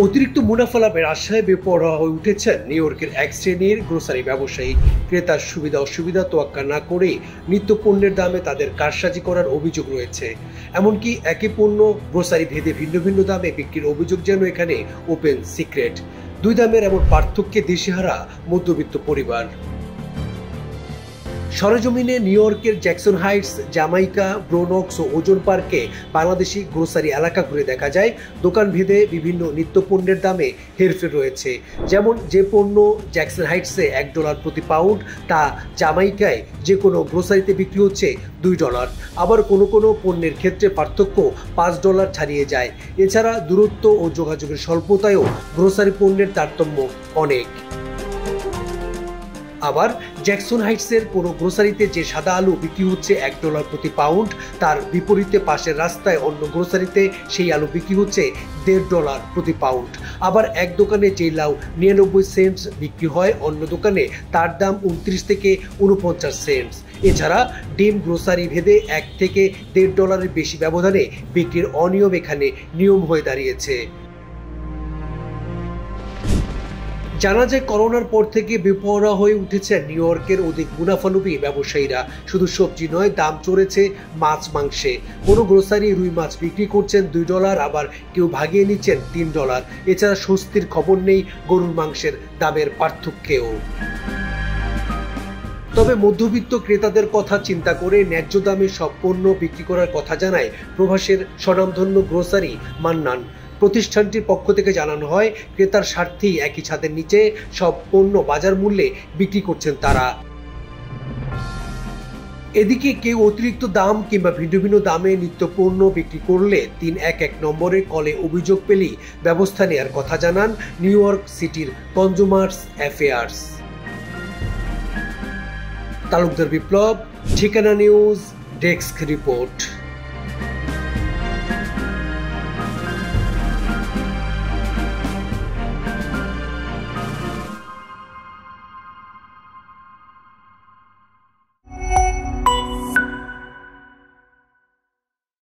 অতিরিক্ত মুনাফা লাভের আশায় বেপরোয়া হয়ে উঠেছেন নিউ ইয়র্কের এক শ্রেণীর গ্রোসারি ব্যবসায়ী। ক্রেতার সুবিধা অসুবিধা তোয়াক্কা না করে নিত্য পণ্যের দামে তাদের কারসাজি করার অভিযোগ রয়েছে। এমনকি একই পণ্য গ্রোসারি ভেদে ভিন্ন ভিন্ন দামে বিক্রির অভিযোগ যেন এখানে ওপেন সিক্রেট। দুই দামের এমন পার্থক্যে দিশেহারা মধ্যবিত্ত পরিবার। সরেজমিনে নিউ ইয়র্কের জ্যাকসন হাইটস, জামাইকা, ব্রোনক্স ও ওজন পার্কে বাংলাদেশি গ্রোসারি এলাকা ঘুরে দেখা যায় দোকান ভেদে বিভিন্ন নিত্য পণ্যের দামে হেরফের রয়েছে। যেমন যে পণ্য জ্যাকসন হাইটসে $1 প্রতি পাউন্ড, তা জামাইকায় যে কোনো গ্রোসারিতে বিক্রি হচ্ছে $2। আবার কোনো কোনো পণ্যের ক্ষেত্রে পার্থক্য $5 ছাড়িয়ে যায়। এছাড়া দূরত্ব ও যোগাযোগের স্বল্পতায়ও গ্রোসারি পণ্যের তারতম্য অনেক। আবার জ্যাকসন হাইটসের কোনো গ্রোসারিতে যে সাদা আলু বিক্রি হচ্ছে $1 প্রতি পাউন্ড, তার বিপরীতে পাশের রাস্তায় অন্য গ্রোসারিতে সেই আলু বিক্রি হচ্ছে $1.5 প্রতি পাউন্ড। আবার এক দোকানে যে লাউ 99 সেন্টস বিক্রি হয়, অন্য দোকানে তার দাম 29 থেকে 49 সেন্টস। এছাড়া ডিম গ্রোসারি ভেদে $1 থেকে $1.5 বেশি ব্যবধানে বিক্রির অনিয়ম এখানে নিয়ম হয়ে দাঁড়িয়েছে। জানা যায় করোনার পর থেকে বেপরোয়া হয়ে উঠেছে নিউ ইয়র্কের অধিক মুনাফালোভী ব্যবসায়ীরা। শুধু সবজি নয়, দাম চড়েছে মাছ মাংসে। কোনো গ্রোসারি রুই মাছ বিক্রি করছেন $2, আবার কেউ ভাগিয়ে নিচ্ছেন $3। এছাড়া স্বস্তির খবর নেই গরুর মাংসের দামের পার্থক্যেও। তবে মধ্যবিত্ত ক্রেতাদের কথা চিন্তা করে ন্যায্য দামে সব পণ্য বিক্রি করার কথা জানায় প্রবাসের স্বনামধন্য গ্রোসারি মান্নান। প্রতিষ্ঠানটির পক্ষ থেকে জানানো হয়, ক্রেতার স্বার্থেই একই ছাদের নিচে সব পণ্য বাজার মূল্যে বিক্রি করছেন তারা। এদিকে কেউ অতিরিক্ত দাম কিংবা ভিন্ন ভিন্ন দামে নিত্য পণ্য বিক্রি করলে 311 নম্বরের কলে অভিযোগ পেলেই ব্যবস্থা নেওয়ার কথা জানান নিউ ইয়র্ক সিটির কনজুমার্স অ্যাফেয়ার্স। তালুকদার বিপ্লব, ঠিকানা নিউজ, ডেস্ক রিপোর্ট।